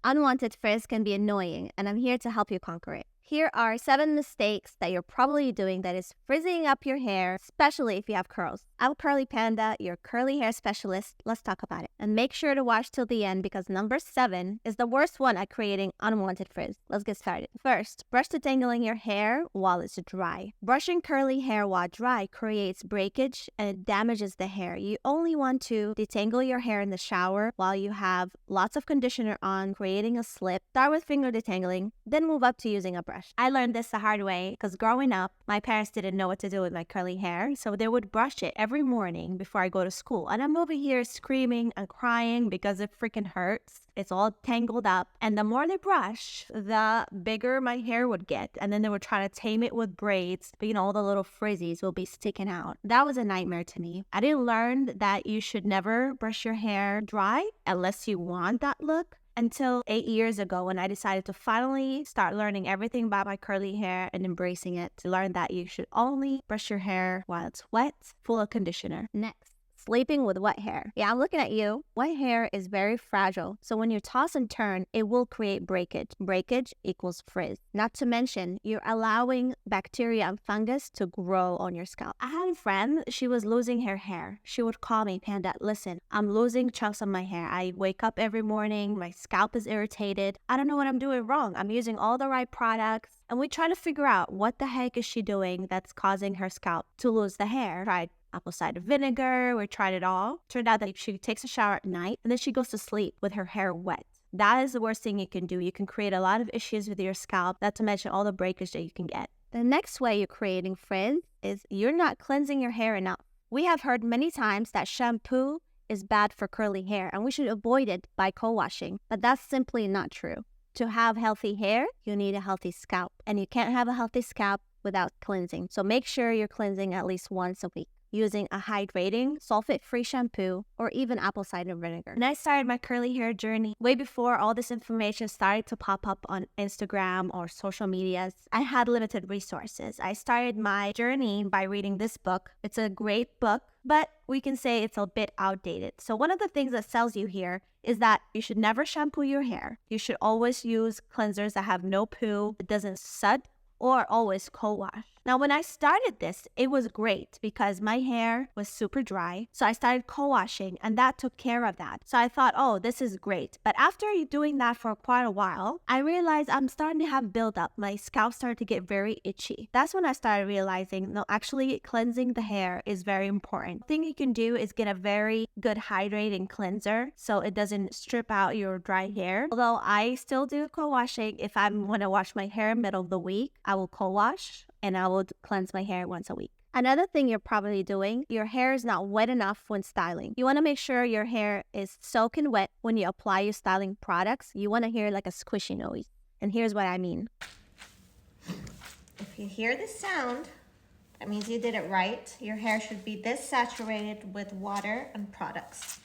Unwanted frizz can be annoying, and I'm here to help you conquer it. Here are 7 mistakes that you're probably doing that is frizzing up your hair, especially if you have curls. I'm Curly Panda, your curly hair specialist. Let's talk about it. And make sure to watch till the end because number 7 is the worst one at creating unwanted frizz. Let's get started. First, brush detangling your hair while it's dry. Brushing curly hair while dry creates breakage and it damages the hair. You only want to detangle your hair in the shower while you have lots of conditioner on, creating a slip. Start with finger detangling, then move up to using a brush. I learned this the hard way because growing up, my parents didn't know what to do with my curly hair, so they would brush it every morning before I go to school. And I'm over here screaming and crying because it freaking hurts. It's all tangled up. And the more they brush, the bigger my hair would get. And then they would try to tame it with braids, but all the little frizzies will be sticking out. That was a nightmare to me. I didn't learn that you should never brush your hair dry unless you want that look, until 8 years ago when I decided to finally start learning everything about my curly hair and embracing it. To learn that you should only brush your hair while it's wet, full of conditioner. Next, sleeping with wet hair. Yeah, I'm looking at you. Wet hair is very fragile, so when you toss and turn, it will create breakage. Breakage equals frizz. Not to mention, you're allowing bacteria and fungus to grow on your scalp. I had a friend, she was losing her hair. She would call me, Panda, listen, I'm losing chunks of my hair. I wake up every morning, my scalp is irritated. I don't know what I'm doing wrong. I'm using all the right products. And we try to figure out what the heck is she doing that's causing her scalp to lose the hair. Tried apple cider vinegar, we tried it all. Turned out that she takes a shower at night and then she goes to sleep with her hair wet. That is the worst thing you can do. You can create a lot of issues with your scalp, not to mention all the breakage that you can get. The next way you're creating frizz is you're not cleansing your hair enough. We have heard many times that shampoo is bad for curly hair and we should avoid it by co-washing, but that's simply not true. To have healthy hair, you need a healthy scalp, and you can't have a healthy scalp without cleansing. So make sure you're cleansing at least once a week using a hydrating, sulfate-free shampoo, or even apple cider vinegar. And I started my curly hair journey way before all this information started to pop up on Instagram or social medias. I had limited resources. I started my journey by reading this book. It's a great book, but we can say it's a bit outdated. So one of the things that sells you here is that you should never shampoo your hair. You should always use cleansers that have no poo, it doesn't sud, or always co-wash. Now, when I started this, it was great because my hair was super dry. So I started co-washing and that took care of that. So I thought, oh, this is great. But after doing that for quite a while, I realized I'm starting to have buildup. My scalp started to get very itchy. That's when I started realizing, no, actually cleansing the hair is very important. The thing you can do is get a very good hydrating cleanser so it doesn't strip out your dry hair. Although I still do co-washing. If I want to wash my hair middle of the week, I will co-wash and I will cleanse my hair once a week. Another thing you're probably doing, your hair is not wet enough when styling. You want to make sure your hair is soaking wet when you apply your styling products. You want to hear like a squishy noise. And here's what I mean. If you hear this sound, that means you did it right. Your hair should be this saturated with water and products.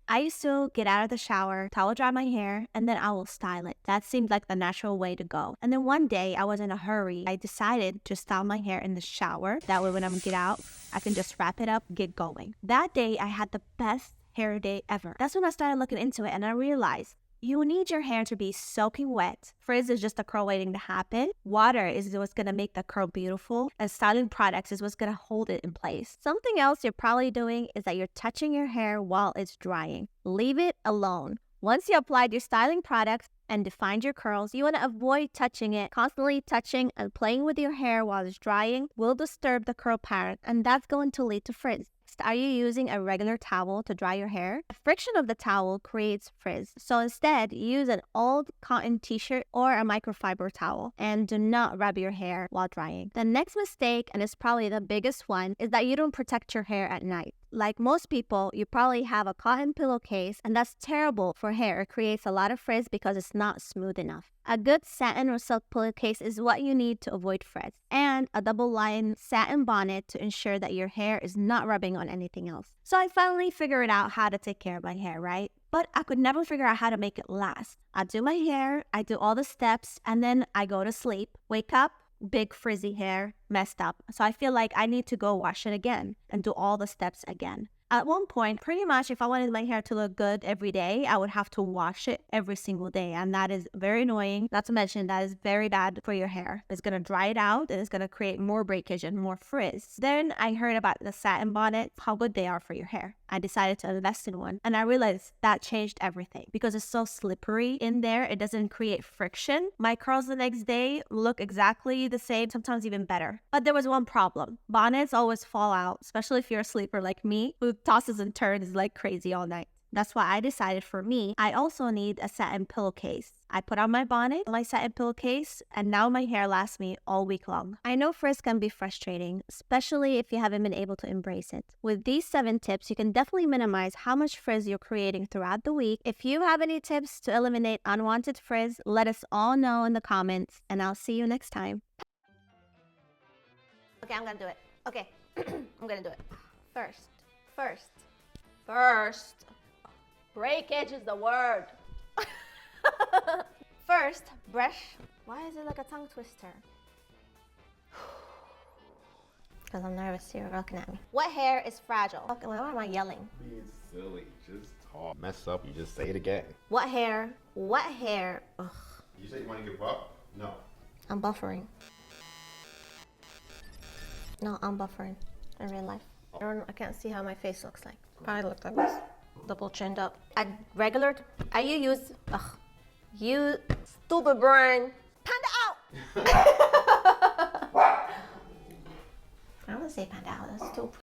I used to get out of the shower, towel dry my hair, and then I will style it. That seemed like the natural way to go. And then one day, I was in a hurry. I decided to style my hair in the shower. That way when I get out, I can just wrap it up, get going. That day, I had the best hair day ever. That's when I started looking into it and I realized you need your hair to be soaking wet. Frizz is just a curl waiting to happen. Water is what's going to make the curl beautiful. And styling products is what's going to hold it in place. Something else you're probably doing is that you're touching your hair while it's drying. Leave it alone. Once you applied your styling products and defined your curls, you want to avoid touching it. Constantly touching and playing with your hair while it's drying will disturb the curl pattern, and that's going to lead to frizz. Are you using a regular towel to dry your hair? The friction of the towel creates frizz. So instead, use an old cotton t-shirt or a microfiber towel and do not rub your hair while drying. The next mistake, and it's probably the biggest one, is that you don't protect your hair at night. Like most people, you probably have a cotton pillowcase, and that's terrible for hair. It creates a lot of frizz because it's not smooth enough. A good satin or silk pillowcase is what you need to avoid frizz, and a double-lined satin bonnet to ensure that your hair is not rubbing on anything else. So I finally figured out how to take care of my hair, right? But I could never figure out how to make it last. I do my hair, I do all the steps, and then I go to sleep, wake up, big frizzy hair, messed up. So I feel like I need to go wash it again and do all the steps again. At one point, pretty much if I wanted my hair to look good every day, I would have to wash it every single day. And that is very annoying. Not to mention that is very bad for your hair. It's going to dry it out and it's going to create more breakage and more frizz. Then I heard about the satin bonnets, how good they are for your hair. I decided to invest in one and I realized that changed everything because it's so slippery in there. It doesn't create friction. My curls the next day look exactly the same, sometimes even better. But there was one problem. Bonnets always fall out, especially if you're a sleeper like me who tosses and turns like crazy all night. That's why I decided for me, I also need a satin pillowcase. I put on my bonnet, my satin pillowcase, and now my hair lasts me all week long. I know frizz can be frustrating, especially if you haven't been able to embrace it. With these 7 tips, you can definitely minimize how much frizz you're creating throughout the week. If you have any tips to eliminate unwanted frizz, let us all know in the comments, and I'll see you next time. Okay, I'm gonna do it. Okay, I'm gonna do it. First. Breakage is the word. First, brush. Why is it like a tongue twister? Because I'm nervous. You're looking at me. What hair is fragile? Okay, why am I yelling? Being silly. Just talk. Mess up, you just say it again. What hair? Ugh. You say you want to give up? No. I'm buffering. No, I'm buffering in real life. I can't see how my face looks like. Probably look like this. Double chinned up. You stupid brain. Panda out! I don't want to say panda out, that's stupid.